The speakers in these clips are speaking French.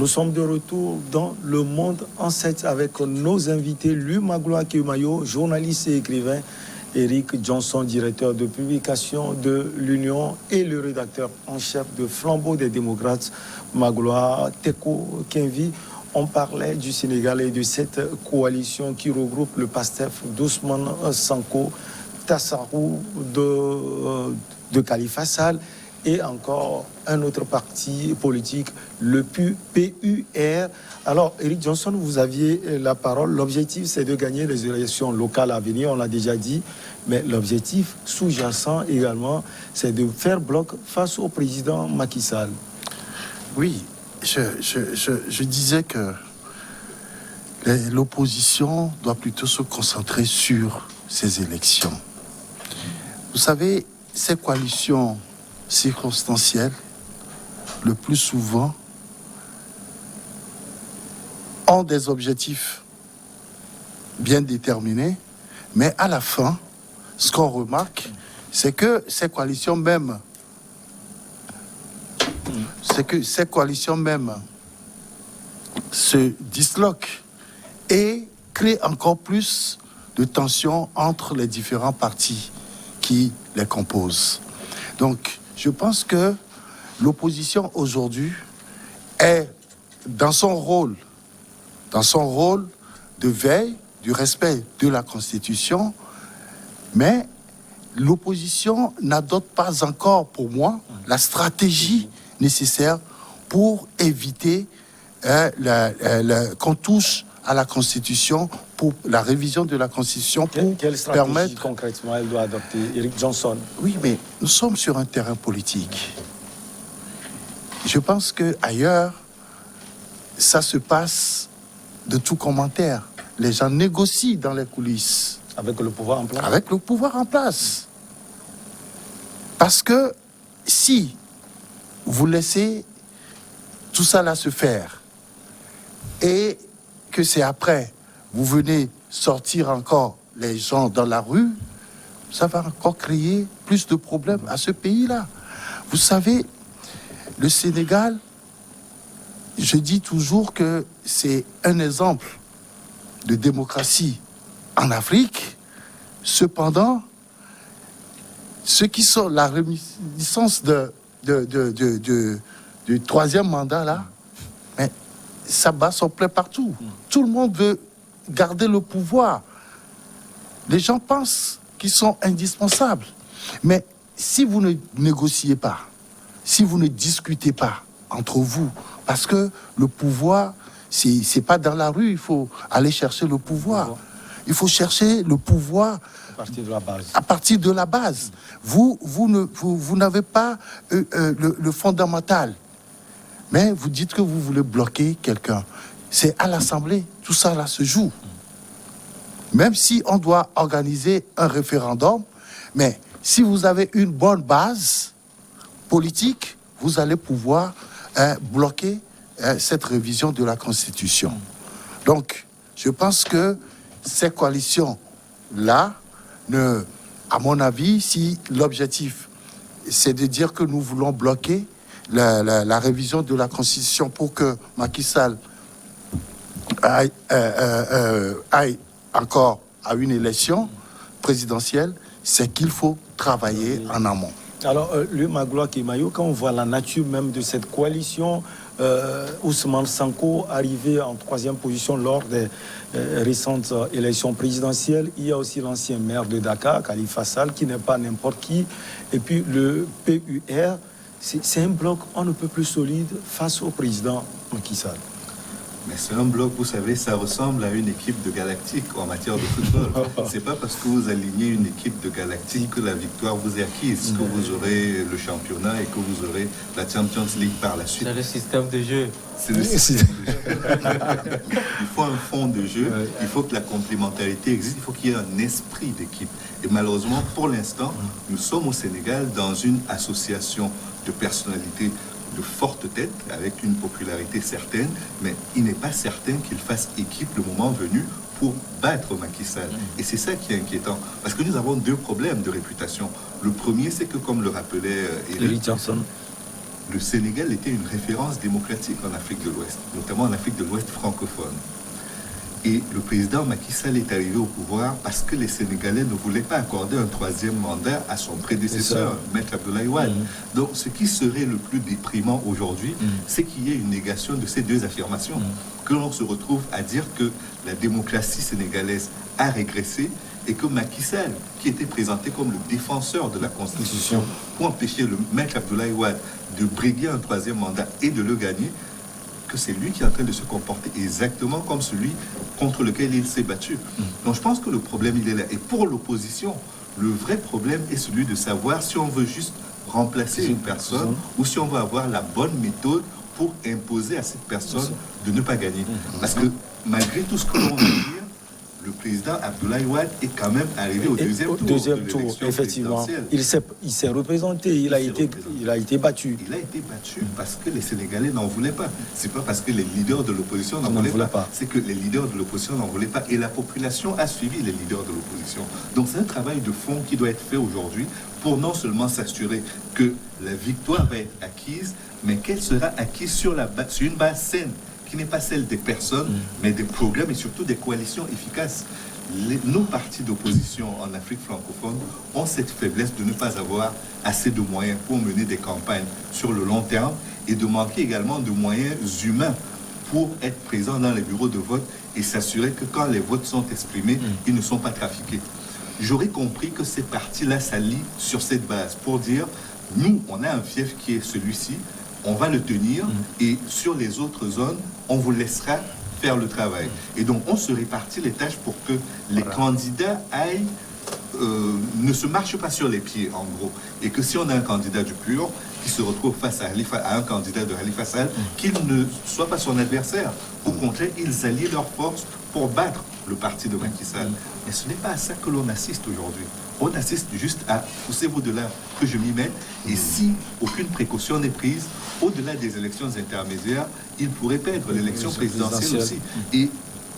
Nous sommes de retour dans le monde en 7 avec nos invités, Louis Magloire Kemayo, journaliste et écrivain, Eric Johnson, directeur de publication de l'Union, et le rédacteur en chef de Flambeau des démocrates, Magloire Teko Kenvi. On parlait du Sénégal et de cette coalition qui regroupe le PASTEF d'Ousmane Sonko, Tassarou de Khalifa Sall et encore un autre parti politique, le PUR. Alors, Eric Johnson, vous aviez la parole. L'objectif, c'est de gagner les élections locales à venir, on l'a déjà dit. Mais l'objectif sous-jacent également, c'est de faire bloc face au président Macky Sall. Oui, je disais que l'opposition doit plutôt se concentrer sur ces élections. Vous savez, ces coalitions circonstancielles, le plus souvent, ont des objectifs bien déterminés, mais à la fin, ce qu'on remarque, c'est que ces coalitions même, se disloquent et créent encore plus de tensions entre les différents partis qui les composent. Donc, je pense que l'opposition aujourd'hui est dans son rôle de veille du respect de la Constitution, mais l'opposition n'adopte pas encore, pour moi, la stratégie nécessaire pour éviter qu'on touche à la Constitution, pour la révision de la Constitution, pour quelle stratégie permettre... concrètement elle doit adopter, Eric Johnson? Oui, mais nous sommes sur un terrain politique. Je pense qu'ailleurs, ça se passe de tout commentaire. Les gens négocient dans les coulisses. Avec le pouvoir en place? Avec le pouvoir en place. Parce que si vous laissez tout ça là se faire et que c'est après, vous venez sortir encore les gens dans la rue, ça va encore créer plus de problèmes à ce pays-là. Vous savez, le Sénégal, je dis toujours que c'est un exemple de démocratie en Afrique. Cependant, ceux qui sont la réminiscence du troisième mandat, là, mais ça bat son plein partout. Tout le monde veut garder le pouvoir. Les gens pensent qu'ils sont indispensables. Mais si vous ne négociez pas, si vous ne discutez pas entre vous, parce que le pouvoir, c'est pas dans la rue, il faut aller chercher le pouvoir. Il faut chercher le pouvoir à partir de la base. Vous n'avez pas le fondamental. Mais vous dites que vous voulez bloquer quelqu'un. C'est à l'Assemblée, tout ça là se joue. Même si on doit organiser un référendum, mais si vous avez une bonne base politique, vous allez pouvoir bloquer cette révision de la Constitution. Donc, je pense que ces coalitions-là, à mon avis, si l'objectif, c'est de dire que nous voulons bloquer la révision de la Constitution pour que Macky Sall aille encore à une élection présidentielle, c'est qu'il faut travailler en amont. Alors, Louis Magloire Kemayo, quand on voit la nature même de cette coalition, Ousmane Sonko arrivé en 3e position lors des récentes élections présidentielles. Il y a aussi l'ancien maire de Dakar, Khalifa Sall, qui n'est pas n'importe qui. Et puis le PUR, c'est un bloc on ne peut plus solide face au président Macky Sall. Mais c'est un bloc, vous savez, ça ressemble à une équipe de Galactique en matière de football. C'est pas parce que vous alignez une équipe de Galactique que la victoire vous est acquise, que vous aurez le championnat et que vous aurez la Champions League par la suite. C'est le système de jeu. C'est le système de jeu. Il faut un fond de jeu, il faut que la complémentarité existe, il faut qu'il y ait un esprit d'équipe. Et malheureusement, pour l'instant, nous sommes au Sénégal dans une association de personnalités de forte tête, avec une popularité certaine, mais il n'est pas certain qu'il fasse équipe le moment venu pour battre Macky Sall. Et c'est ça qui est inquiétant, parce que nous avons deux problèmes de réputation. Le premier, c'est que, comme le rappelait Eric Johnson, le Sénégal était une référence démocratique en Afrique de l'Ouest, notamment en Afrique de l'Ouest francophone. Et le président Macky Sall est arrivé au pouvoir parce que les Sénégalais ne voulaient pas accorder un troisième mandat à son prédécesseur, Maître Abdoulaye Wade. Donc, ce qui serait le plus déprimant aujourd'hui, c'est qu'il y ait une négation de ces deux affirmations. Que l'on se retrouve à dire que la démocratie sénégalaise a régressé et que Macky Sall, qui était présenté comme le défenseur de la Constitution pour empêcher le Maître Abdoulaye Wade de briguer un troisième mandat et de le gagner, que c'est lui qui est en train de se comporter exactement comme celui contre lequel il s'est battu. Donc je pense que le problème, il est là. Et pour l'opposition, le vrai problème est celui de savoir si on veut juste remplacer une personne ou si on veut avoir la bonne méthode pour imposer à cette personne de ne pas gagner. Parce que malgré tout ce que l'on veut dire, le président Abdoulaye Wade est quand même arrivé au deuxième tour de l'élection effectivement. présidentielle. Il s'est représenté, il a été battu. Il a été battu parce que les Sénégalais n'en voulaient pas. C'est pas parce que les leaders de l'opposition n'en voulaient pas. C'est que les leaders de l'opposition n'en voulaient pas. Et la population a suivi les leaders de l'opposition. Donc c'est un travail de fond qui doit être fait aujourd'hui pour non seulement s'assurer que la victoire va être acquise, mais qu'elle sera acquise sur une base saine, qui n'est pas celle des personnes, mais des programmes et surtout des coalitions efficaces. Nos partis d'opposition en Afrique francophone ont cette faiblesse de ne pas avoir assez de moyens pour mener des campagnes sur le long terme et de manquer également de moyens humains pour être présents dans les bureaux de vote et s'assurer que quand les votes sont exprimés, ils ne sont pas trafiqués. J'aurais compris que ces partis-là s'allient sur cette base pour dire, nous, on a un fief qui est celui-ci, on va le tenir et sur les autres zones, on vous laissera faire le travail. Et donc, on se répartit les tâches pour que les candidats aillent, ne se marchent pas sur les pieds, en gros. Et que si on a un candidat du PUR qui se retrouve face à un candidat de Khalifa Sall, qu'il ne soit pas son adversaire. Au contraire, ils allient leurs forces pour battre le parti de Macky Sall. Mais ce n'est pas à ça que l'on assiste aujourd'hui. On assiste juste à poussez-vous de là que je m'y mette. Et si aucune précaution n'est prise, au-delà des élections intermédiaires, ils pourraient perdre l'élection présidentielle aussi. Et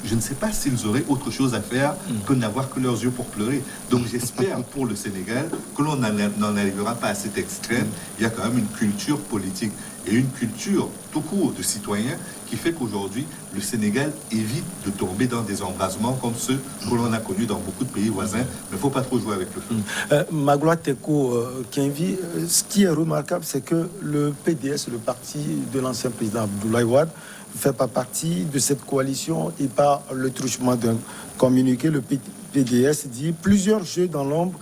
je ne sais pas s'ils auraient autre chose à faire que n'avoir que leurs yeux pour pleurer. Donc j'espère pour le Sénégal que l'on n'en arrivera pas à cet extrême. Il y a quand même une culture politique et une culture tout court de citoyens qui fait qu'aujourd'hui, le Sénégal évite de tomber dans des embrasements comme ceux que l'on a connus dans beaucoup de pays voisins. Mais il ne faut pas trop jouer avec le feu. Magloire Teko Kenvi, ce qui est remarquable, c'est que le PDS, le parti de l'ancien président Abdoulaye Wade, ne fait pas partie de cette coalition et par le truchement d'un communiqué, le PDS dit plusieurs jeux dans l'ombre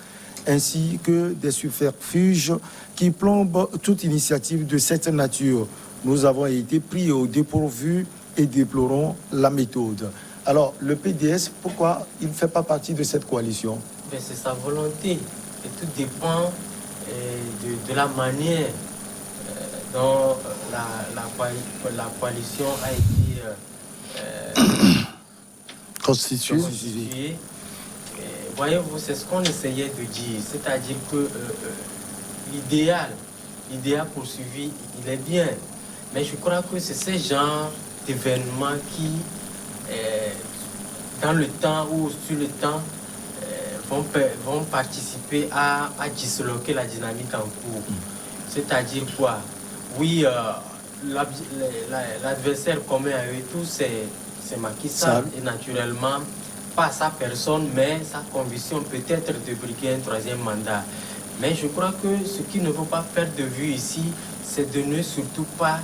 ainsi que des subterfuges qui plombent toute initiative de cette nature. Nous avons été pris au dépourvu et déplorons la méthode. Alors, le PDS, pourquoi il ne fait pas partie de cette coalition? C'est sa volonté. Et tout dépend de la manière dont la coalition a été constituée. Voyez-vous, c'est ce qu'on essayait de dire. C'est-à-dire que l'idéal poursuivi, il est bien. Mais je crois que c'est ce genre d'événements qui, dans le temps ou sur le temps, vont participer à disloquer la dynamique en cours. C'est-à-dire quoi? Oui, l'adversaire commun à eux tous, c'est Macky Sall. Et naturellement, pas sa personne, mais sa conviction peut-être de briguer un troisième mandat. Mais je crois que ce qu'il ne faut pas perdre de vue ici, c'est de ne surtout pas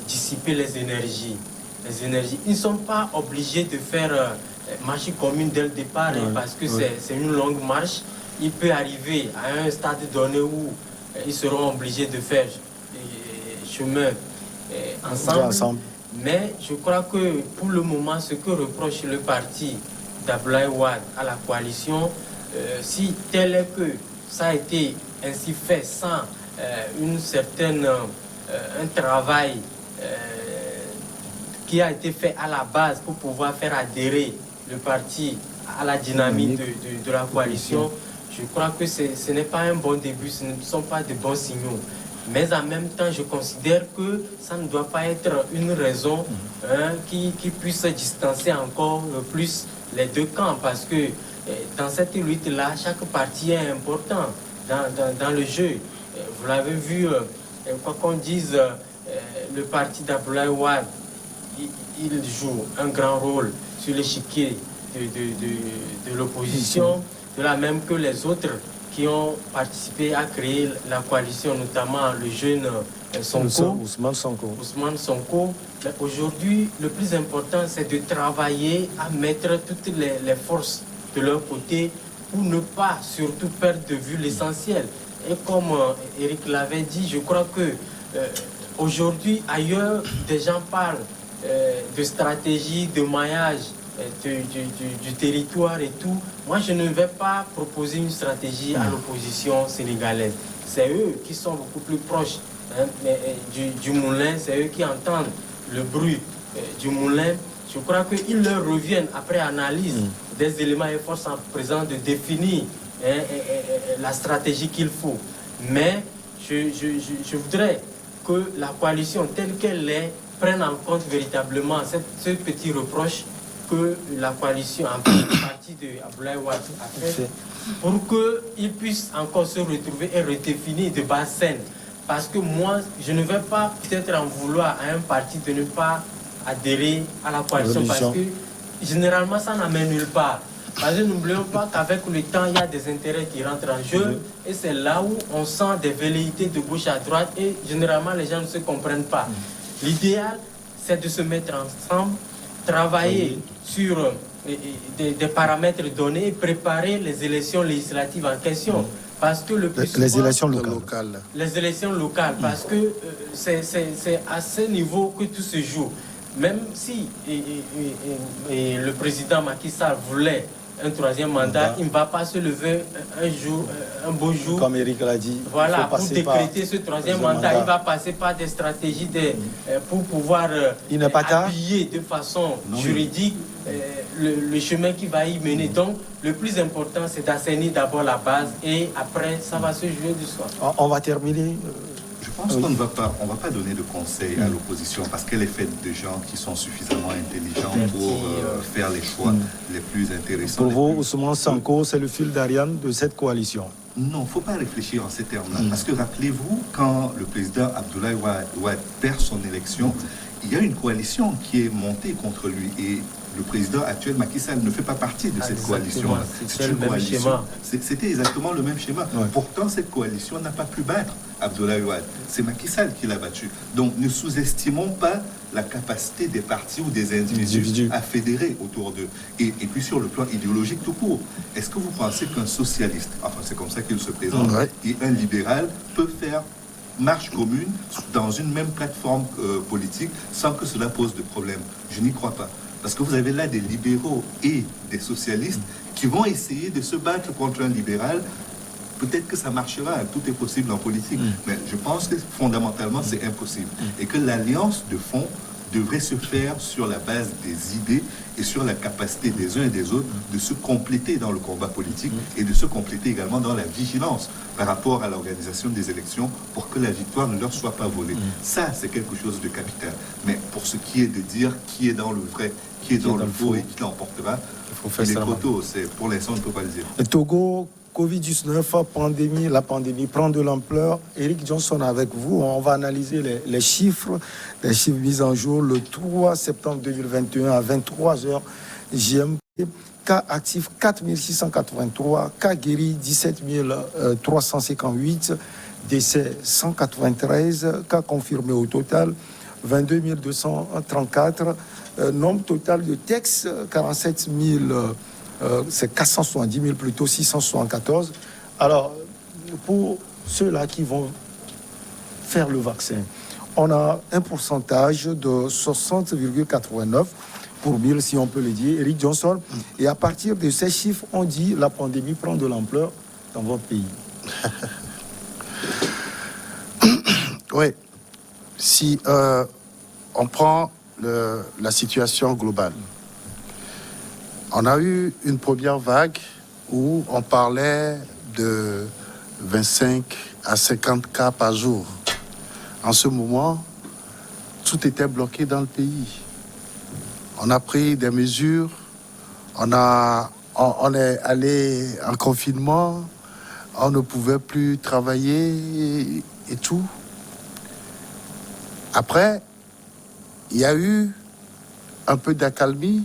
dissiper les énergies. Ils ne sont pas obligés de faire marche commune dès le départ, parce que c'est une longue marche. Il peut arriver à un stade donné où ils seront obligés de faire chemin ensemble. Mais je crois que pour le moment, ce que reproche le parti d'Abdoulaye Wade à la coalition, si tel est que ça a été ainsi fait sans un travail qui a été fait à la base pour pouvoir faire adhérer le parti à la dynamique de la coalition, je crois que ce n'est pas un bon début, ce ne sont pas de bons signaux. Mais en même temps, je considère que ça ne doit pas être une raison qui puisse distancer encore plus les deux camps, parce que dans cette lutte-là, chaque parti est important dans le jeu. Vous l'avez vu quoi qu'on dise, le parti d'Abdoulaye Wade, il joue un grand rôle sur l'échiquier de l'opposition, de la même que les autres qui ont participé à créer la coalition, notamment le jeune Sonko. Ousmane Sonko. Aujourd'hui, le plus important, c'est de travailler à mettre toutes les forces de leur côté pour ne pas surtout perdre de vue l'essentiel. Et comme Eric l'avait dit, je crois que aujourd'hui, ailleurs, des gens parlent de stratégie, de maillage du territoire et tout. Moi, je ne vais pas proposer une stratégie à l'opposition sénégalaise. C'est eux qui sont beaucoup plus proches du moulin, c'est eux qui entendent le bruit du moulin. Je crois qu'il leur revient, après analyse des éléments et forces en présence, de définir la stratégie qu'il faut. Mais je voudrais que la coalition telle qu'elle est prenne en compte véritablement ce petit reproche que la coalition, en partie de Abdoulaye Wade, a fait, pour qu'ils puissent encore se retrouver et redéfinir de base saine. Parce que moi, je ne vais pas peut-être en vouloir à un parti de ne pas adhérer à la coalition, parce que généralement, ça n'amène nulle part. Parce que n'oublions pas qu'avec le temps, il y a des intérêts qui rentrent en jeu, et c'est là où on sent des velléités de gauche à droite, et généralement, les gens ne se comprennent pas. L'idéal, c'est de se mettre ensemble, travailler sur des paramètres donnés et préparer les élections législatives en question. Parce que le plus les souvent, élections locales. Les élections locales, parce que c'est à ce niveau que tout se joue. Même si le président Macky Sall voulait un troisième mandat, il ne va pas se lever un beau jour. Comme Eric l'a dit. Voilà, pour décréter ce troisième mandat, il va passer par des stratégies pour pouvoir appuyer de façon juridique le chemin qui va y mener. Donc, le plus important, c'est d'assainir d'abord la base et après, ça va se jouer du soir. On va terminer. Je pense qu'on ne va pas donner de conseils à l'opposition parce qu'elle est faite de gens qui sont suffisamment intelligents pour faire les choix les plus intéressants. Pour vous, Ousmane Sonko, c'est le fil d'Ariane de cette coalition? Non, il ne faut pas réfléchir en ces termes-là. Parce que rappelez-vous, quand le président Abdoulaye Wade perd son élection, il y a une coalition qui est montée contre lui. Et le président actuel, Macky Sall, ne fait pas partie de cette coalition-là. C'est une coalition. C'était exactement le même schéma. Ouais. Pourtant, cette coalition n'a pas pu battre Abdoulaye Wade. C'est Macky Sall qui l'a battu. Donc, ne sous-estimons pas la capacité des partis ou des individus à fédérer autour d'eux. Et puis, sur le plan idéologique tout court, est-ce que vous pensez qu'un socialiste, enfin, c'est comme ça qu'il se présente, et un libéral peut faire marche commune dans une même plateforme politique sans que cela pose de problème? Je n'y crois pas. Parce que vous avez là des libéraux et des socialistes qui vont essayer de se battre contre un libéral. Peut-être que ça marchera, tout est possible en politique. Mais je pense que fondamentalement, c'est impossible. Et que l'alliance de fond devrait se faire sur la base des idées et sur la capacité des uns et des autres de se compléter dans le combat politique et de se compléter également dans la vigilance par rapport à l'organisation des élections pour que la victoire ne leur soit pas volée. Ça, c'est quelque chose de capital. Mais pour ce qui est de dire qui est dans le vrai, qui est dans le faux et qui l'emportera, les photos, pour l'instant, on ne peut pas le dire. Le Togo, Covid-19, pandémie, la pandémie prend de l'ampleur. Eric Johnson avec vous, on va analyser les chiffres mis en jour le 3 septembre 2021 à 23h GMT. Cas actifs 4683, cas guéris 17 358, décès 193, cas confirmés au total 22 234, nombre total de textes 47 000. C'est 470 000 plutôt, 674. Alors, pour ceux-là qui vont faire le vaccin, on a un pourcentage de 60,89 pour 1000, si on peut le dire, Eric Johnson. Et à partir de ces chiffres, on dit la pandémie prend de l'ampleur dans votre pays. Oui. Si on prend la situation globale, on a eu une première vague où on parlait de 25 à 50 cas par jour. En ce moment, tout était bloqué dans le pays. On a pris des mesures, on est allé en confinement, on ne pouvait plus travailler et tout. Après, il y a eu un peu d'accalmie.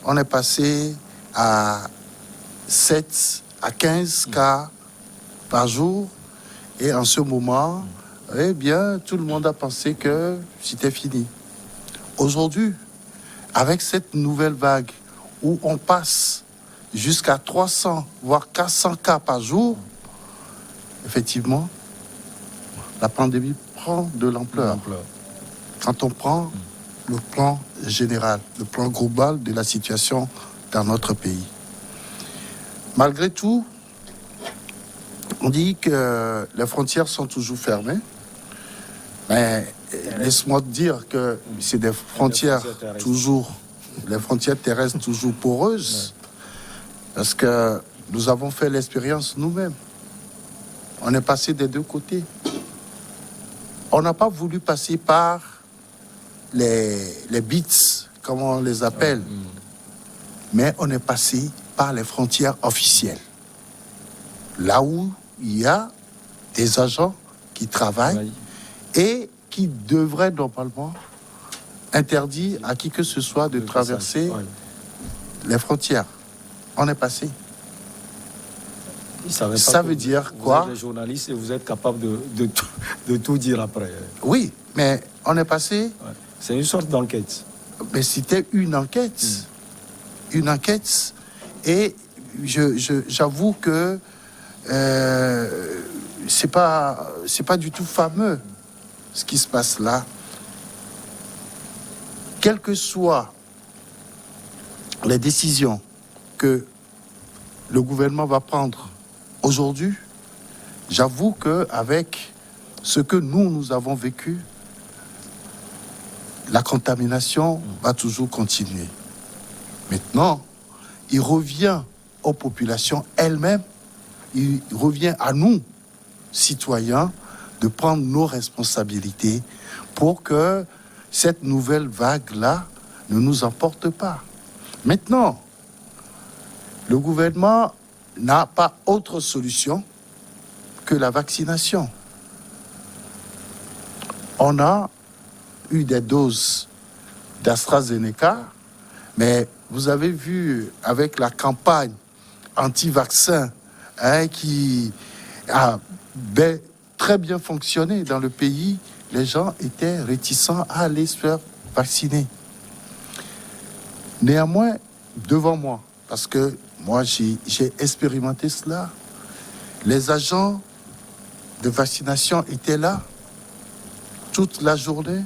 On est passé à 7 à 15 cas par jour. Et en ce moment, eh bien, tout le monde a pensé que c'était fini. Aujourd'hui, avec cette nouvelle vague où on passe jusqu'à 300, voire 400 cas par jour, effectivement, la pandémie prend de l'ampleur. Quand on prend le plan général, le plan global de la situation dans notre pays. Malgré tout, on dit que les frontières sont toujours fermées, mais laisse-moi te dire que c'est des frontières toujours, les frontières terrestres toujours poreuses, parce que nous avons fait l'expérience nous-mêmes. On est passé des deux côtés. On n'a pas voulu passer par les bits, comme on les appelle, mais on est passé par les frontières officielles. Là où il y a des agents qui travaillent et qui devraient normalement interdire à qui que ce soit de traverser les frontières. On est passé. Ça veut dire quoi? Vous êtes les journalistes et vous êtes capable de tout dire après. Oui, mais on est passé. C'est une sorte d'enquête. Mais c'était une enquête. Une enquête. Et j'avoue que c'est pas du tout fameux ce qui se passe là. Quelles que soient les décisions que le gouvernement va prendre aujourd'hui, j'avoue qu'avec ce que nous avons vécu, la contamination va toujours continuer. Maintenant, il revient aux populations elles-mêmes, il revient à nous, citoyens, de prendre nos responsabilités pour que cette nouvelle vague-là ne nous emporte pas. Maintenant, le gouvernement n'a pas autre solution que la vaccination. On a eu des doses d'AstraZeneca, mais vous avez vu avec la campagne anti-vaccin qui a très bien fonctionné dans le pays, les gens étaient réticents à aller se faire vacciner. Néanmoins, devant moi, parce que moi j'ai expérimenté cela, les agents de vaccination étaient là toute la journée.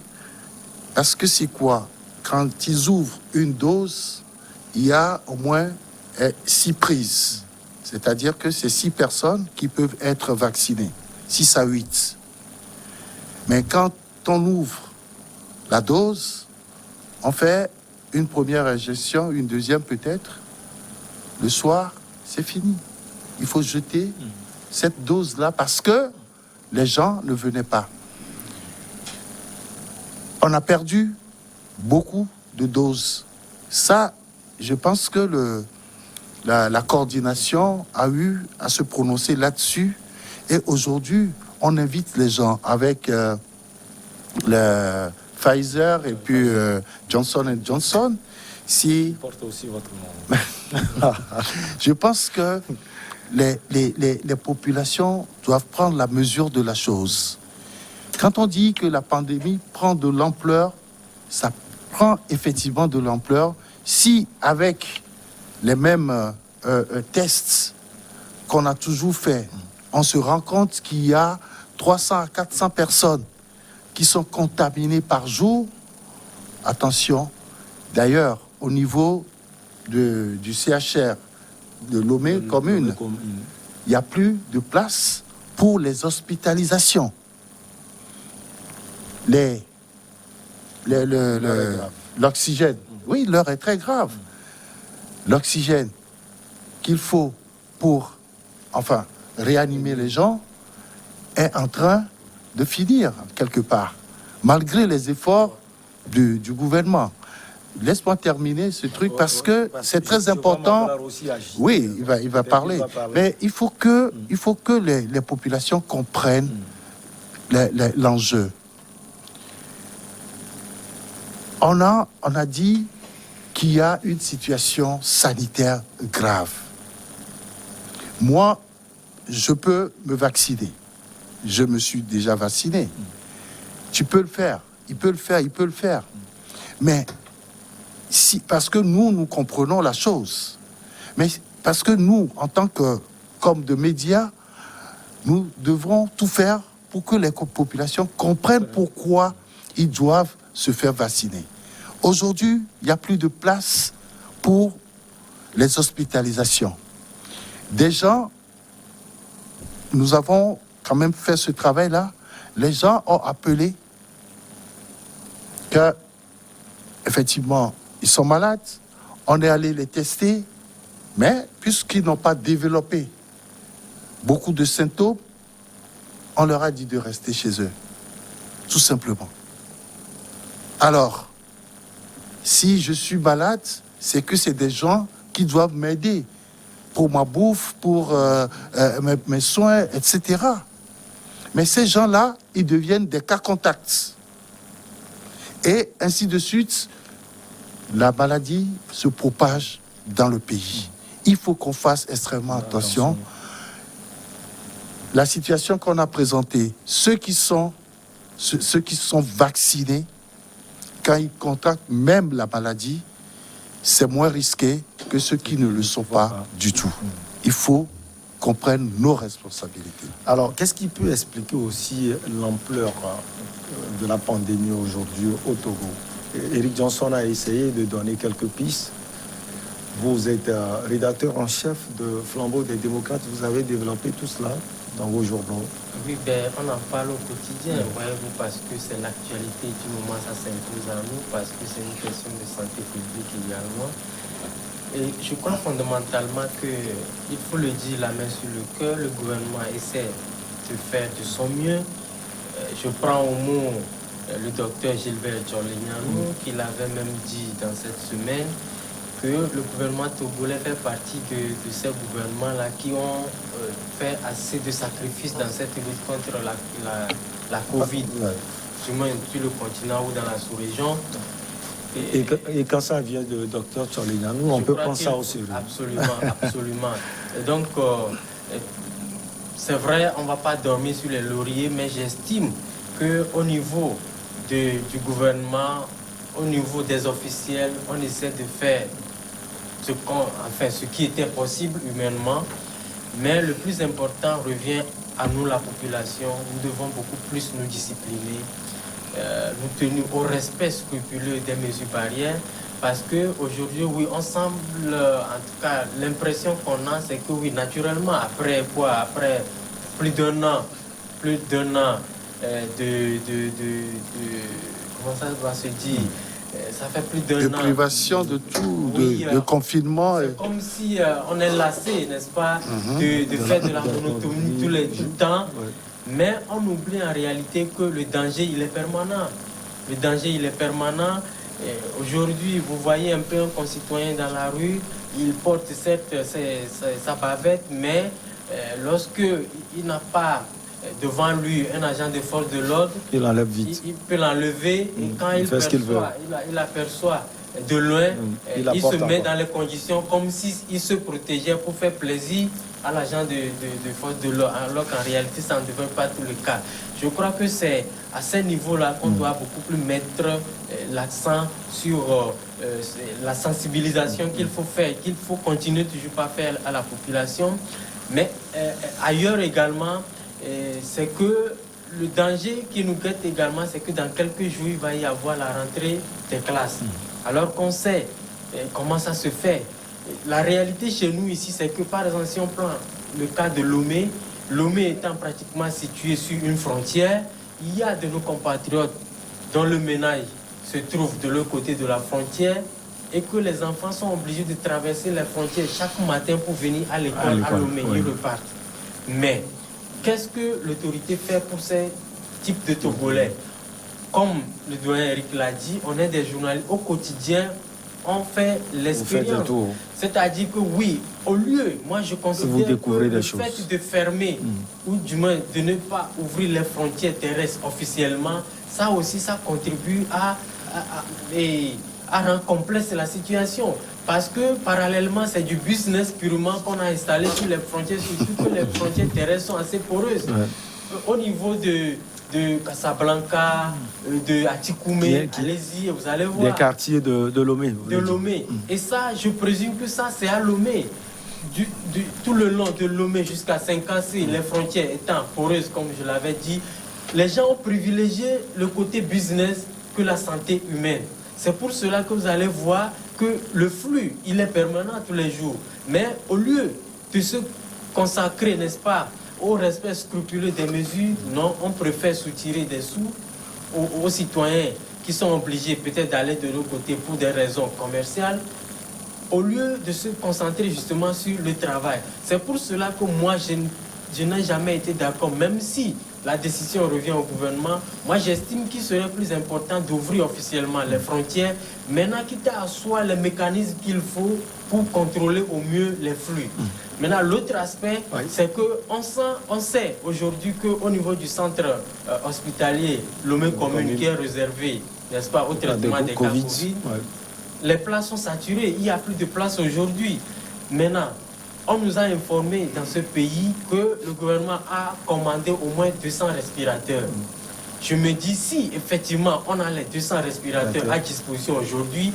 Parce que c'est quoi? Quand ils ouvrent une dose, il y a au moins 6 prises. C'est-à-dire que c'est 6 personnes qui peuvent être vaccinées. 6 à 8. Mais quand on ouvre la dose, on fait une première injection, une deuxième peut-être. Le soir, c'est fini. Il faut jeter cette dose-là parce que les gens ne venaient pas. On a perdu beaucoup de doses. Ça, je pense que la coordination a eu à se prononcer là-dessus. Et aujourd'hui, on invite les gens avec le Pfizer et puis Johnson & Johnson. Si... porte aussi votre nom. Je pense que les populations doivent prendre la mesure de la chose. Quand on dit que la pandémie prend de l'ampleur, ça prend effectivement de l'ampleur si avec les mêmes tests qu'on a toujours fait, on se rend compte qu'il y a 300 à 400 personnes qui sont contaminées par jour. Attention, d'ailleurs, au niveau du CHR de Lomé commune, il n'y a plus de place pour les hospitalisations. L'oxygène, oui, l'heure est très grave. L'oxygène qu'il faut pour, réanimer les gens est en train de finir quelque part, malgré les efforts du gouvernement. Laisse-moi terminer ce truc parce que c'est très important. Oui, il va parler. Mais il faut que les populations comprennent l'enjeu. On a dit qu'il y a une situation sanitaire grave. Moi, je peux me vacciner. Je me suis déjà vacciné. Tu peux le faire. Il peut le faire. Mais parce que nous comprenons la chose. Mais parce que nous, en tant qu'hommes de médias, nous devrons tout faire pour que les populations comprennent pourquoi ils doivent se faire vacciner. Aujourd'hui, il n'y a plus de place pour les hospitalisations. Des gens, nous avons quand même fait ce travail-là. Les gens ont appelé que, effectivement, ils sont malades. On est allé les tester, mais puisqu'ils n'ont pas développé beaucoup de symptômes, on leur a dit de rester chez eux, tout simplement. Alors, si je suis malade, c'est que c'est des gens qui doivent m'aider pour ma bouffe, pour mes soins, etc. Mais ces gens-là, ils deviennent des cas contacts. Et ainsi de suite, la maladie se propage dans le pays. Il faut qu'on fasse extrêmement attention. La situation qu'on a présentée, ceux qui sont vaccinés, quand ils contractent même la maladie, c'est moins risqué que ceux qui ne le sont pas du tout. Il faut qu'on prenne nos responsabilités. Alors, qu'est-ce qui peut expliquer aussi l'ampleur de la pandémie aujourd'hui au Togo? Eric Johnson a essayé de donner quelques pistes. Vous êtes rédacteur en chef de Flambeau des démocrates. Vous avez développé tout cela dans vos journaux. Oui, on en parle au quotidien, voyez-vous, parce que c'est l'actualité du moment, ça s'impose à nous, parce que c'est une question de santé publique également. Et je crois fondamentalement qu'il faut le dire la main sur le cœur, le gouvernement essaie de faire de son mieux. Je prends au mot le docteur Gilbert Djorlignanou, qui l'avait même dit dans cette semaine, que le gouvernement togolais fait partie de ces gouvernements-là qui ont fait assez de sacrifices dans cette lutte contre la Covid, du moins sur le continent ou dans la sous-région. Et quand ça vient de Dr Tchorlignanou, on peut prendre ça au sérieux. Absolument. Et donc, c'est vrai, on ne va pas dormir sur les lauriers, mais j'estime qu'au niveau du gouvernement, au niveau des officiels, on essaie de faire ce qui était possible humainement. Mais le plus important revient à nous, la population. Nous devons beaucoup plus nous discipliner, nous tenir au respect scrupuleux des mesures barrières, parce qu'aujourd'hui, oui, on semble, en tout cas, l'impression qu'on a, c'est que oui, naturellement, après plus d'un an comment ça va se dire, ça fait plus d'un an. De privation de tout, de confinement. C'est comme si on est lassé, n'est-ce pas, de faire de la monotonie tout le temps. Mais on oublie en réalité que le danger, il est permanent. Le danger, il est permanent. Aujourd'hui, vous voyez un peu un concitoyen dans la rue, il porte sa bavette, mais lorsqu'il n'a pas devant lui un agent de force de l'ordre, il enlève vite. Il peut l'enlever et quand il aperçoit de loin, il se met dans les conditions comme s'il se protégeait pour faire plaisir à l'agent de force de l'ordre, alors qu'en réalité, ça ne devrait pas être le cas. Je crois que c'est à ce niveau-là qu'on doit beaucoup plus mettre l'accent sur la sensibilisation qu'il faut faire, qu'il faut continuer toujours pas faire à la population. Mais ailleurs également, c'est que le danger qui nous guette également, c'est que dans quelques jours, il va y avoir la rentrée des classes. Alors qu'on sait comment ça se fait. La réalité chez nous ici, c'est que par exemple, si on prend le cas de Lomé, Lomé étant pratiquement situé sur une frontière, il y a de nos compatriotes dont le ménage se trouve de l'autre côté de la frontière et que les enfants sont obligés de traverser les frontières chaque matin pour venir à l'école à Lomé. Ils repartent. Mais qu'est-ce que l'autorité fait pour ces types de Togolais? Comme le doyen Eric l'a dit, on est des journalistes au quotidien, on fait l'expérience. C'est-à-dire que oui, au lieu, moi je considère que le fait de fermer, ou du moins de ne pas ouvrir les frontières terrestres officiellement, ça aussi, ça contribue à rendre complexe la situation. Parce que parallèlement, c'est du business purement qu'on a installé sur les frontières, surtout que les frontières terrestres sont assez poreuses. Au niveau de Casablanca, de Atikoumé, allez-y, vous allez voir. Des quartiers de Lomé. De Lomé. Et ça, je présume que ça, c'est à Lomé. Tout le long de Lomé jusqu'à Saint-Cassé, les frontières étant poreuses, comme je l'avais dit, les gens ont privilégié le côté business que la santé humaine. C'est pour cela que vous allez voir que le flux, il est permanent tous les jours. Mais au lieu de se consacrer, n'est-ce pas, au respect scrupuleux des mesures, non, on préfère soutirer des sous aux citoyens qui sont obligés peut-être d'aller de l'autre côté pour des raisons commerciales, au lieu de se concentrer justement sur le travail. C'est pour cela que moi, je n'ai jamais été d'accord, même si la décision revient au gouvernement. Moi, j'estime qu'il serait plus important d'ouvrir officiellement les frontières, maintenant quitte à soi les mécanismes qu'il faut pour contrôler au mieux les flux. Maintenant, l'autre aspect, c'est qu'on sait aujourd'hui qu'au niveau du centre hospitalier, Lomé commune, qui est réservé, n'est-ce pas, au traitement des cas Covid, les places sont saturées. Il n'y a plus de place aujourd'hui. Maintenant, on nous a informé dans ce pays que le gouvernement a commandé au moins 200 respirateurs. Je me dis, si effectivement on a les 200 respirateurs à disposition aujourd'hui,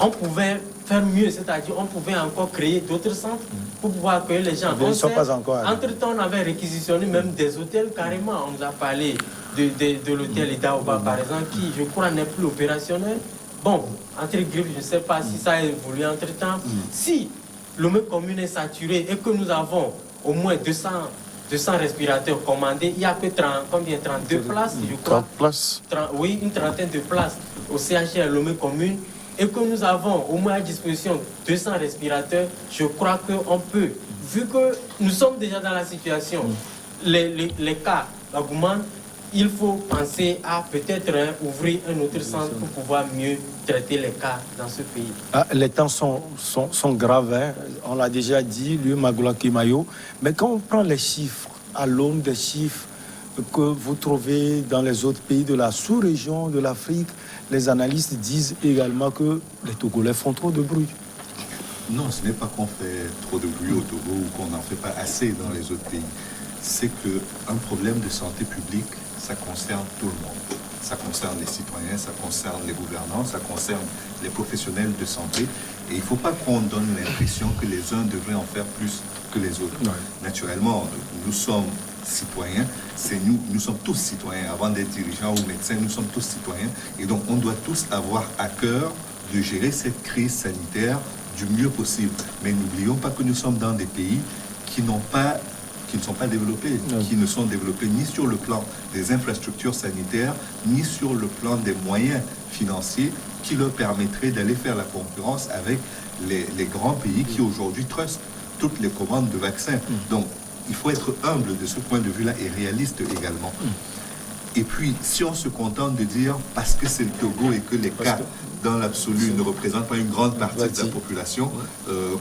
on pouvait faire mieux, c'est-à-dire on pouvait encore créer d'autres centres pour pouvoir accueillir les gens. Entre-temps, on avait réquisitionné même des hôtels carrément. On nous a parlé de l'hôtel Idaoba, par exemple, qui, je crois, n'est plus opérationnel. Bon, entre griffes, je ne sais pas si ça a évolué entre-temps. Si Lomé commune est saturé et que nous avons au moins 200 respirateurs commandés, il n'y a que 32 places, je crois. 30 places. Oui, une trentaine de places au CHR Lomé commune, et que nous avons au moins à disposition 200 respirateurs, je crois qu'on peut, vu que nous sommes déjà dans la situation, les cas augmentent, il faut penser à peut-être ouvrir un autre centre pour pouvoir mieux traiter les cas dans ce pays. Les temps sont graves, hein. On l'a déjà dit, lui, Magloire Kimayo. Mais quand on prend les chiffres, à l'aune des chiffres que vous trouvez dans les autres pays de la sous-région de l'Afrique, les analystes disent également que les Togolais font trop de bruit. Non, ce n'est pas qu'on fait trop de bruit au Togo ou qu'on n'en fait pas assez dans les autres pays. C'est qu'un problème de santé publique, ça concerne tout le monde. Ça concerne les citoyens, ça concerne les gouvernants, ça concerne les professionnels de santé. Et il ne faut pas qu'on donne l'impression que les uns devraient en faire plus que les autres. Naturellement, nous sommes citoyens, nous sommes tous citoyens. Avant d'être dirigeants ou médecins, nous sommes tous citoyens. Et donc, on doit tous avoir à cœur de gérer cette crise sanitaire du mieux possible. Mais n'oublions pas que nous sommes dans des pays qui ne sont pas développés, qui ne sont développés ni sur le plan des infrastructures sanitaires, ni sur le plan des moyens financiers qui leur permettraient d'aller faire la concurrence avec les grands pays qui aujourd'hui trustent toutes les commandes de vaccins. Donc, il faut être humble de ce point de vue-là et réaliste également. Et puis, si on se contente de dire, parce que c'est le Togo et que les cas, dans l'absolu, ne représentent pas une grande partie de la population,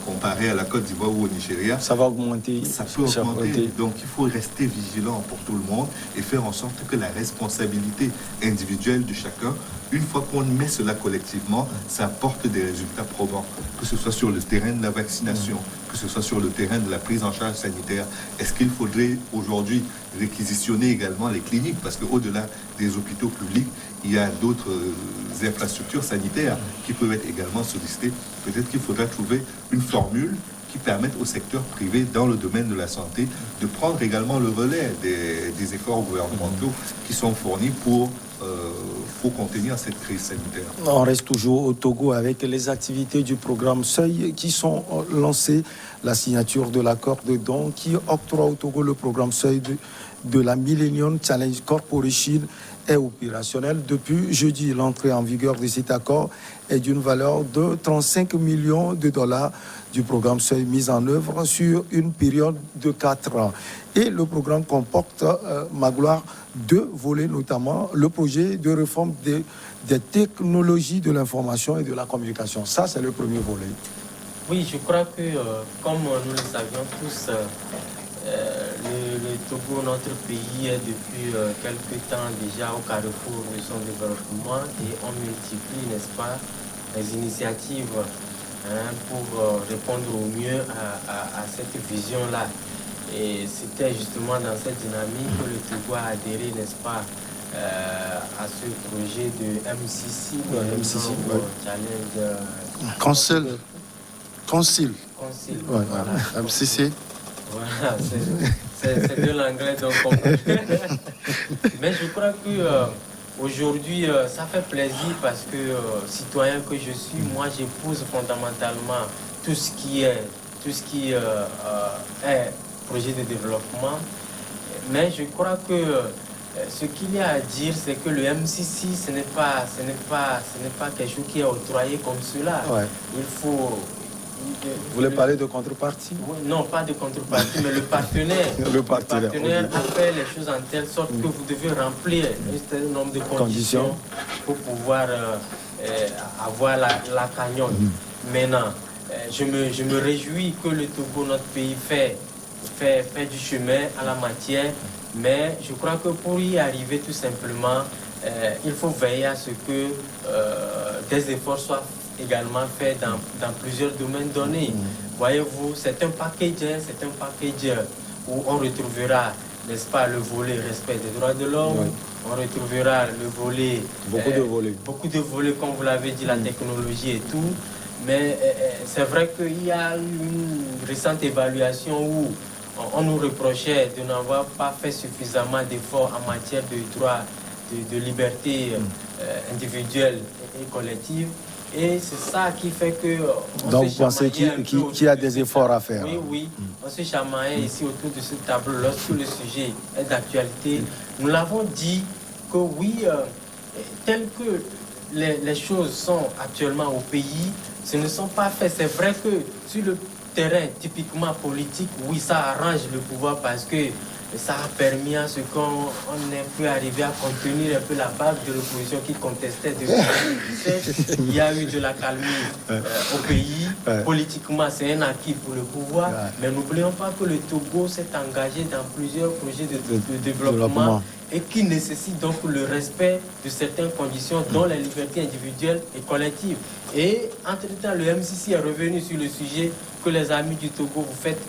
comparé à la Côte d'Ivoire ou au Nigeria, ça va augmenter. Ça peut augmenter. Donc, il faut rester vigilant pour tout le monde et faire en sorte que la responsabilité individuelle de chacun, une fois qu'on met cela collectivement, ça apporte des résultats probants, que ce soit sur le terrain de la vaccination, que ce soit sur le terrain de la prise en charge sanitaire. Est-ce qu'il faudrait aujourd'hui réquisitionner également les cliniques? Parce qu'au-delà des hôpitaux publics, il y a d'autres infrastructures sanitaires qui peuvent être également sollicitées. Peut-être qu'il faudra trouver une formule qui permette au secteur privé, dans le domaine de la santé, de prendre également le relais des efforts gouvernementaux qui sont fournis pour contenir cette crise sanitaire. On reste toujours au Togo avec les activités du programme Seuil qui sont lancées. La signature de l'accord de don qui octroie au Togo le programme Seuil de la Millennium Challenge Corporation est opérationnel depuis jeudi. L'entrée en vigueur de cet accord est d'une valeur de 35 millions de dollars du programme Seuil mis en œuvre sur une période de 4 ans. Et le programme comporte, Magloire, 2 volets, notamment le projet de réforme des technologies de l'information et de la communication. Ça, c'est le premier volet. Oui, je crois que, comme nous le savions tous, le Togo, notre pays, est depuis quelque temps déjà au carrefour de son développement et on multiplie, n'est-ce pas, les initiatives pour répondre au mieux à cette vision-là. Et c'était justement dans cette dynamique que le Togo a adhéré, n'est-ce pas, à ce projet de MCC, Challenge Concile. Voilà. MCC. Voilà, c'est de l'anglais donc on peut. Mais je crois que aujourd'hui ça fait plaisir parce que citoyen que je suis, moi j'épouse fondamentalement tout ce qui est projet de développement. Mais je crois que ce qu'il y a à dire, c'est que le MCC, ce n'est pas quelque chose qui est octroyé comme cela. Ouais. Il faut... Vous voulez parler de contrepartie? Non, pas de contrepartie, mais le partenaire. Le partenaire A fait les choses en telle sorte que vous devez remplir un certain nombre de conditions pour pouvoir avoir la cagnotte. Maintenant, je me réjouis que le Togo, notre pays, fait du chemin à la matière, mais je crois que pour y arriver tout simplement, il faut veiller à ce que des efforts soient également faits dans plusieurs domaines donnés. Voyez-vous, c'est un package où on retrouvera, n'est-ce pas, le volet respect des droits de l'homme, on retrouvera le volet... Beaucoup de volets, comme vous l'avez dit, la technologie et tout. Mais c'est vrai qu'il y a une récente évaluation où on nous reprochait de n'avoir pas fait suffisamment d'efforts en matière de droits, de liberté individuelle et collective. Et c'est ça qui fait que... Donc vous pensez qu'il y a des efforts à faire? Oui. On se chamaillait ici autour de ce tableau lorsque le sujet est d'actualité. Nous l'avons dit que oui, tel que les choses sont actuellement au pays, ce ne sont pas faits. C'est vrai que sur le terrain typiquement politique, oui, ça arrange le pouvoir parce que ça a permis à ce qu'on ait pu arriver à contenir un peu la vague de l'opposition qui contestait depuis 2017. Il y a eu de la calmie au pays. Politiquement, c'est un acquis pour le pouvoir. Mais n'oublions pas que le Togo s'est engagé dans plusieurs projets de développement et qui nécessitent donc le respect de certaines conditions, dont les libertés individuelles et collectives. Et entre-temps, le MCC est revenu sur le sujet que les amis du Togo, vous faites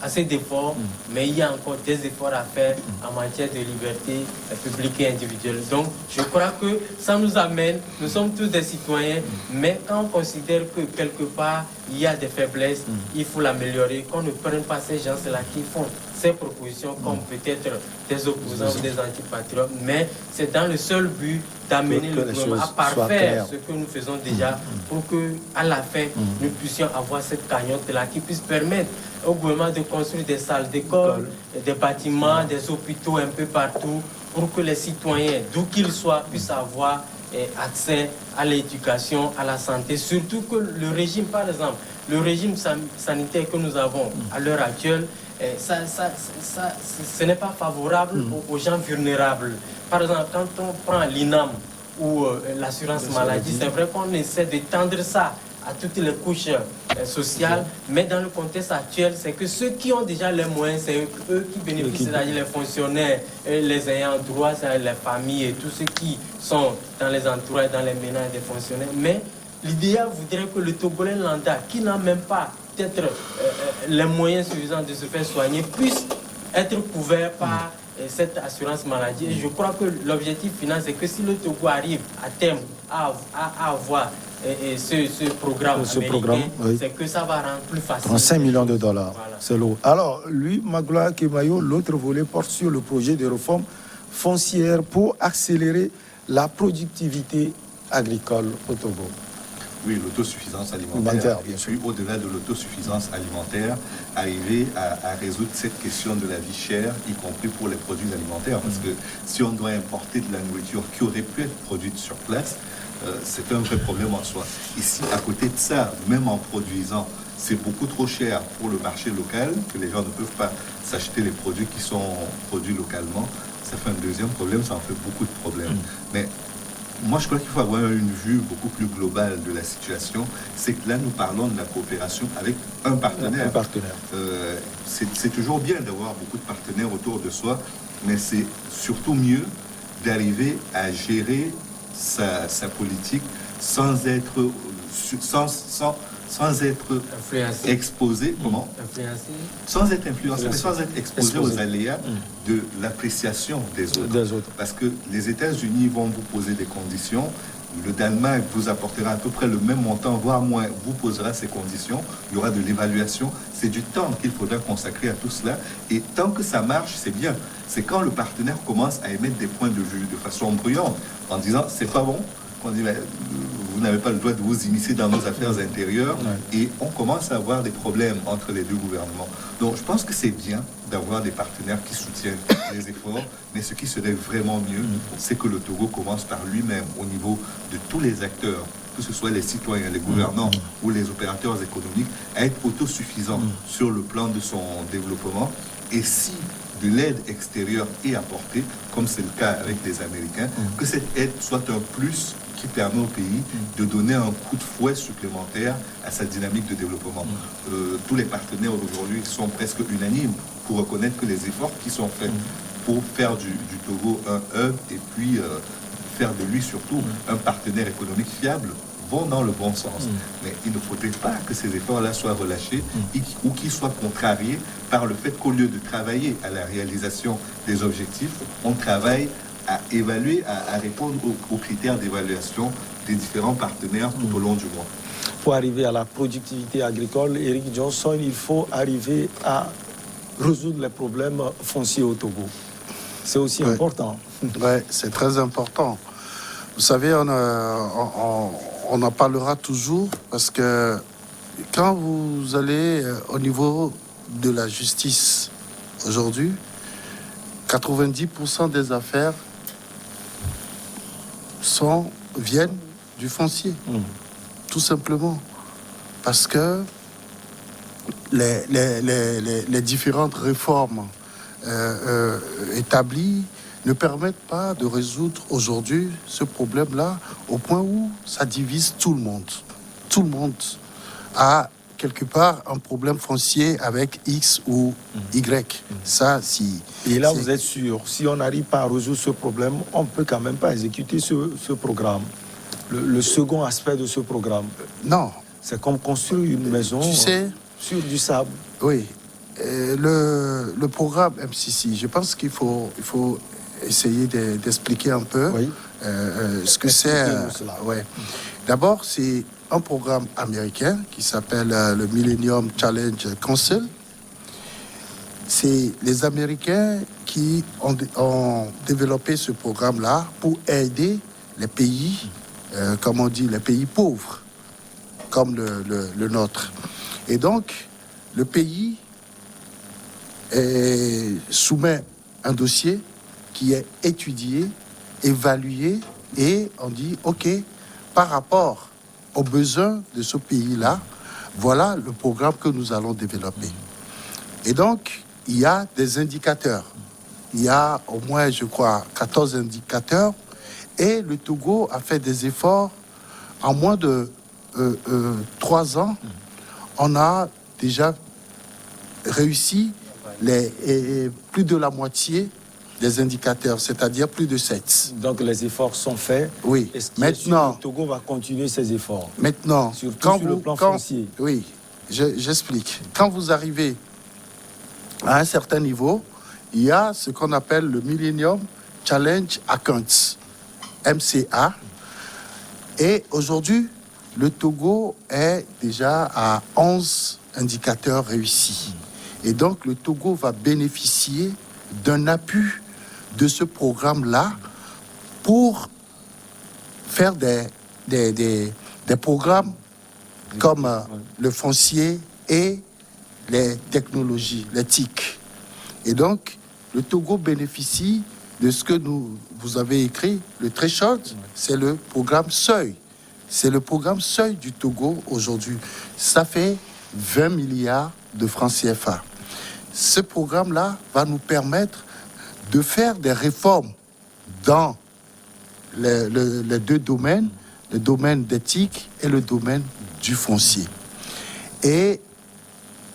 assez d'efforts, mais il y a encore des efforts à faire en matière de liberté publique et individuelle. Donc, je crois que ça nous amène, nous sommes tous des citoyens, mais quand on considère que quelque part, il y a des faiblesses, il faut l'améliorer, qu'on ne prenne pas ces gens-là qui font ces propositions comme peut-être des opposants ou des antipatriotes, mais c'est dans le seul but d'amener le gouvernement à parfaire ce que nous faisons déjà pour que, à la fin, nous puissions avoir cette cagnotte-là qui puisse permettre au gouvernement de construire des salles d'école, des bâtiments, des hôpitaux un peu partout pour que les citoyens, d'où qu'ils soient, puissent avoir accès à l'éducation, à la santé. Surtout que le régime, par exemple, le régime sanitaire que nous avons à l'heure actuelle, ce n'est pas favorable aux gens vulnérables. Par exemple, quand on prend l'INAM ou l'assurance maladie, c'est vrai qu'on essaie d'étendre ça à toutes les couches sociales, mais dans le contexte actuel, c'est que ceux qui ont déjà les moyens, c'est eux qui bénéficient, c'est-à-dire les fonctionnaires, les ayants droit, c'est les familles et tous ceux qui sont dans les entourages, dans les ménages des fonctionnaires. Mais l'idéal voudrait que le Togolais lambda, qui n'a même pas peut-être les moyens suffisants de se faire soigner, puisse être couvert par cette assurance maladie. Et je crois que l'objectif final, c'est que si le Togo arrive à terme à avoir ce programme américain, c'est que ça va rendre plus facile. 35 millions de dollars, voilà. C'est lourd. Alors, lui, Magloire Kemayo, l'autre volet porte sur le projet de réforme foncière pour accélérer la productivité agricole au Togo. Oui, l'autosuffisance alimentaire. Bien sûr. Et puis, au-delà de l'autosuffisance alimentaire, arriver à résoudre cette question de la vie chère, y compris pour les produits alimentaires. Parce que si on doit importer de la nourriture qui aurait pu être produite sur place, c'est un vrai problème en soi. Ici, à côté de ça, même en produisant, c'est beaucoup trop cher pour le marché local, que les gens ne peuvent pas s'acheter les produits qui sont produits localement. Ça fait un deuxième problème, ça en fait beaucoup de problèmes. Mais Moi, je crois qu'il faut avoir une vue beaucoup plus globale de la situation. C'est que là, nous parlons de la coopération avec un partenaire. Un partenaire. C'est toujours bien d'avoir beaucoup de partenaires autour de soi, mais c'est surtout mieux d'arriver à gérer sa politique sans être, sans être Influencé. exposé, comment Influencé. sans être influencé, mais sans être exposé aux Exposé. aléas de l'appréciation des autres. Des autres. Parce que les États-Unis vont vous poser des conditions, le Danemark vous apportera à peu près le même montant, voire moins, vous posera ces conditions, il y aura de l'évaluation, c'est du temps qu'il faudra consacrer à tout cela, et tant que ça marche, c'est bien. C'est quand le partenaire commence à émettre des points de vue de façon bruyante, en disant c'est pas bon, on dit mais, vous n'avez pas le droit de vous immiscer dans nos affaires intérieures, et on commence à avoir des problèmes entre les deux gouvernements. Donc je pense que c'est bien d'avoir des partenaires qui soutiennent les efforts, mais ce qui serait vraiment mieux, c'est que le Togo commence par lui-même, au niveau de tous les acteurs, que ce soit les citoyens, les gouvernants ou les opérateurs économiques, à être autosuffisant sur le plan de son développement. Et si de l'aide extérieure est apportée, comme c'est le cas avec les Américains, que cette aide soit un plus qui permet au pays de donner un coup de fouet supplémentaire à sa dynamique de développement. Tous les partenaires aujourd'hui sont presque unanimes pour reconnaître que les efforts qui sont faits pour faire du Togo un hub et puis faire de lui surtout un partenaire économique fiable vont dans le bon sens. Mais il ne faudrait pas que ces efforts-là soient relâchés ou qu'ils soient contrariés par le fait qu'au lieu de travailler à la réalisation des objectifs, on travaille à évaluer, à répondre aux critères d'évaluation des différents partenaires tout au long du mois. Pour arriver à la productivité agricole, Eric Johnson, il faut arriver à résoudre les problèmes fonciers au Togo. C'est aussi important. Oui, c'est très important. Vous savez, on en parlera toujours parce que quand vous allez au niveau de la justice aujourd'hui, 90% des affaires viennent du foncier. Tout simplement. Parce que les différentes réformes établies ne permettent pas de résoudre aujourd'hui ce problème-là au point où ça divise tout le monde. Tout le monde a quelque part un problème foncier avec X ou Y. Ça, si... Et là, vous êtes sûr, si on n'arrive pas à résoudre ce problème, on ne peut quand même pas exécuter ce programme. Le second aspect de ce programme. Non. C'est comme construire une maison sur du sable. Oui. Le programme MCC, je pense qu'il faut essayer d'expliquer un peu ce que c'est. D'abord, c'est un programme américain qui s'appelle le Millennium Challenge Council. C'est les Américains qui ont développé ce programme-là pour aider les pays, comme on dit, les pays pauvres, comme le nôtre. Et donc, le pays soumet un dossier qui est étudié, évalué, et on dit, OK, par rapport aux besoins de ce pays-là, voilà le programme que nous allons développer. Et donc, il y a des indicateurs. Il y a au moins, je crois, 14 indicateurs, et le Togo a fait des efforts. En moins de 3 ans, on a déjà réussi plus de la moitié des indicateurs, c'est-à-dire plus de 7. Donc les efforts sont faits. Oui. Maintenant, le Togo va continuer ses efforts. Maintenant, surtout sur le plan foncier. Oui, j'explique. Quand vous arrivez à un certain niveau, il y a ce qu'on appelle le Millennium Challenge Accounts, MCA. Et aujourd'hui, le Togo est déjà à 11 indicateurs réussis. Et donc, le Togo va bénéficier d'un appui de ce programme-là pour faire des programmes comme le foncier et les technologies, les TIC. Et donc, le Togo bénéficie de ce que vous avez écrit, le threshold, c'est le programme Seuil. C'est le programme Seuil du Togo aujourd'hui. Ça fait 20 milliards de francs CFA. Ce programme-là va nous permettre de faire des réformes dans les deux domaines, le domaine d'éthique et le domaine du foncier. Et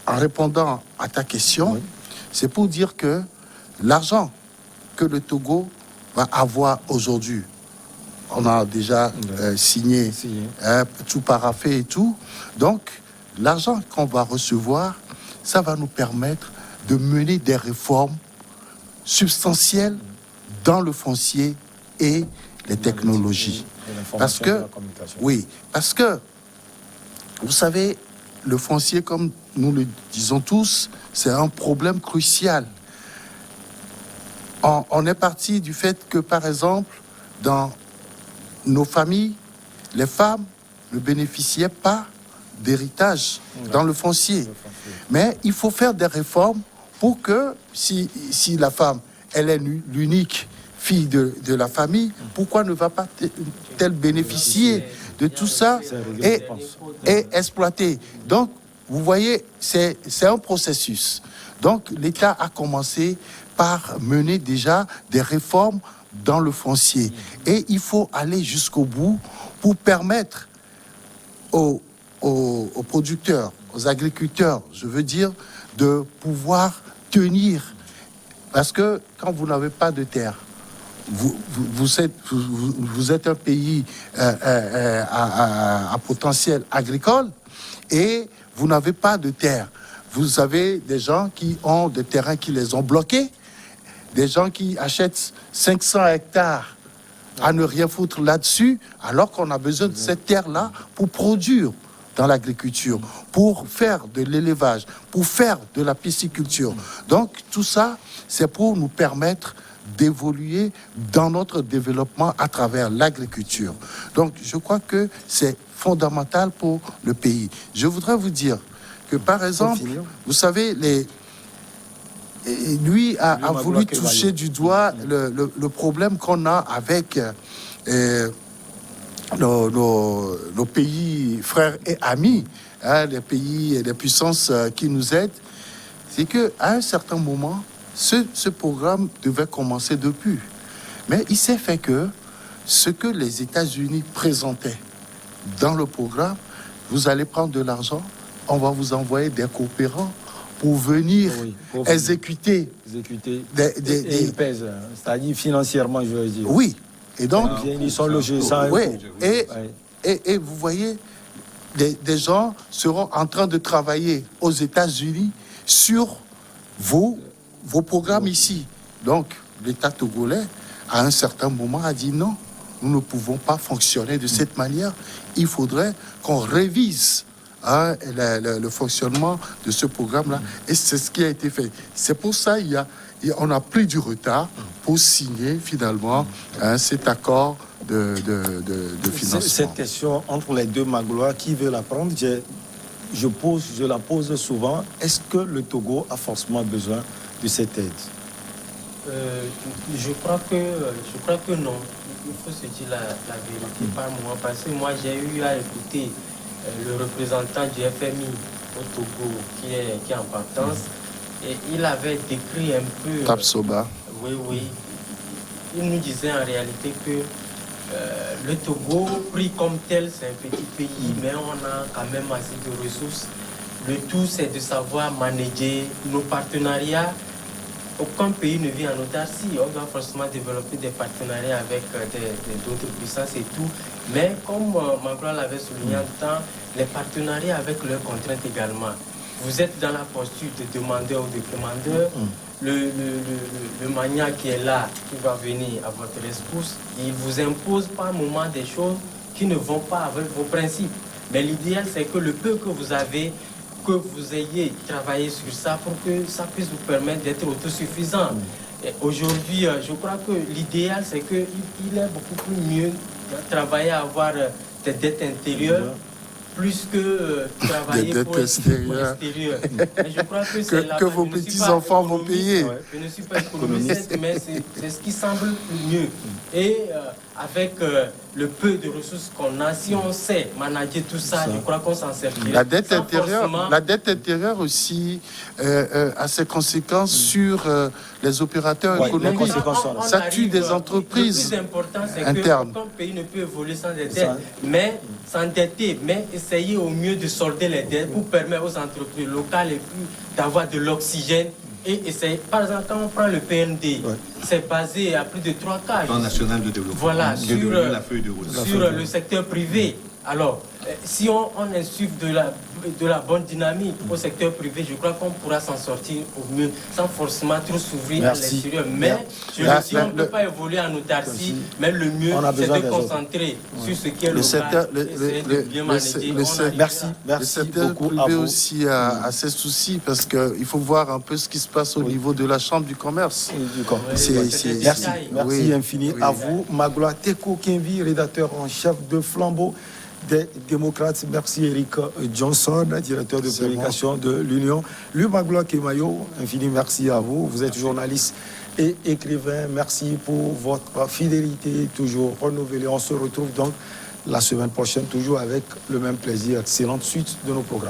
en répondant à ta question, c'est pour dire que l'argent que le Togo va avoir aujourd'hui, on a déjà signé, tout paraphé et tout. Donc, l'argent qu'on va recevoir, ça va nous permettre de mener des réformes substantielles dans le foncier et les technologies. Parce que, vous savez, le foncier, comme nous le disons tous, c'est un problème crucial. On est parti du fait que, par exemple, dans nos familles, les femmes ne bénéficiaient pas d'héritage dans le foncier. Mais il faut faire des réformes pour que, si la femme, elle est l'unique fille de la famille, pourquoi ne va pas-t-elle bénéficier de tout ça et exploiter? Donc, vous voyez, c'est un processus. Donc, l'État a commencé par mener déjà des réformes dans le foncier. Et il faut aller jusqu'au bout pour permettre aux producteurs, aux agriculteurs, je veux dire, de pouvoir tenir. Parce que quand vous n'avez pas de terre, vous êtes un pays à potentiel agricole et vous n'avez pas de terre. Vous avez des gens qui ont des terrains qui les ont bloqués, des gens qui achètent 500 hectares à ne rien foutre là-dessus, alors qu'on a besoin de cette terre-là pour produire dans l'agriculture, pour faire de l'élevage, pour faire de la pisciculture. Donc, tout ça, c'est pour nous permettre d'évoluer dans notre développement à travers l'agriculture. Donc, je crois que c'est fondamental pour le pays. Je voudrais vous dire que, par exemple, vous savez, lui a voulu toucher du doigt le problème qu'on a avec nos pays frères et amis, les pays et les puissances qui nous aident. C'est qu'à un certain moment, ce programme devait commencer depuis. Mais il s'est fait que ce que les États-Unis présentaient dans le programme, vous allez prendre de l'argent, on va vous envoyer des coopérants pour venir exécuter. Ils pèsent, c'est-à-dire financièrement, je veux dire. Oui. Et donc, ils sont logés sans impôt. Et vous voyez, des gens seront en train de travailler aux États-Unis sur vos programmes ici. Donc, l'État togolais, à un certain moment, a dit non, nous ne pouvons pas fonctionner de cette manière. Il faudrait qu'on révise le fonctionnement de ce programme-là. Et c'est ce qui a été fait. C'est pour ça on a pris du retard pour signer finalement cet accord de financement. Cette question entre les deux Maglois, qui veut la prendre, je la pose souvent. Est-ce que le Togo a forcément besoin de cette aide? Je crois que non. Il faut se dire la vérité par moi, parce que moi j'ai eu à écouter le représentant du FMI au Togo qui est en partance, et il avait décrit un peu... Tapsoba. Oui. Il nous disait en réalité que le Togo, pris comme tel, c'est un petit pays, mais on a quand même assez de ressources. Le tout, c'est de savoir manager nos partenariats. Aucun pays ne vit en autarcie. On doit forcément développer des partenariats avec d'autres puissances et tout. Mais comme Magloire l'avait souligné en temps, les partenariats avec leurs contraintes également. Vous êtes dans la posture de demandeur ou de commandeur. Le mania qui est là, qui va venir à votre rescousse, il vous impose par moment des choses qui ne vont pas avec vos principes. Mais l'idéal, c'est que le peu que vous avez, que vous ayez travaillé sur ça pour que ça puisse vous permettre d'être autosuffisant. Aujourd'hui, je crois que l'idéal, c'est qu'il est beaucoup plus mieux de travailler à avoir des dettes intérieures plus que travailler pour l'extérieur. Mais je crois que c'est que vos petits-enfants vont payer. Je ne suis pas économiste, mais c'est ce qui semble le mieux. Et avec le peu de ressources qu'on a, si on sait manager tout ça, je crois qu'on s'en servirait. La dette intérieure aussi a ses conséquences sur les opérateurs économiques. Ça tue des entreprises internes. Le plus important, c'est internes. qu'aucun pays ne peut évoluer sans des dettes, mais s'endetter, mais essayer au mieux de solder les dettes pour permettre aux entreprises locales et plus d'avoir de l'oxygène. Et essayer, par exemple, quand on prend le PND, c'est basé à plus de 3 cas. Plan national de développement. Voilà, sur la feuille de route. Sur le secteur privé. Alors, si on insuffle de la bonne dynamique au secteur privé, je crois qu'on pourra s'en sortir au mieux, sans forcément trop s'ouvrir à l'extérieur. Mais, je le dis, on ne peut pas évoluer en autarcie, mais le mieux, c'est de concentrer sur ce qui est local, essayer de bien manager. Le secteur privé aussi a ses soucis, parce qu'il faut voir un peu ce qui se passe au niveau de la Chambre du commerce. Merci infini à vous. Magloire Teko Kenvi, rédacteur en chef de Flambeau des démocrates. Merci Eric Johnson, directeur de publication de l'Union. Lui Magloire Kemayo, infini merci à vous. Vous êtes journaliste et écrivain. Merci pour votre fidélité toujours renouvelée. On se retrouve donc la semaine prochaine, toujours avec le même plaisir. Excellente suite de nos programmes.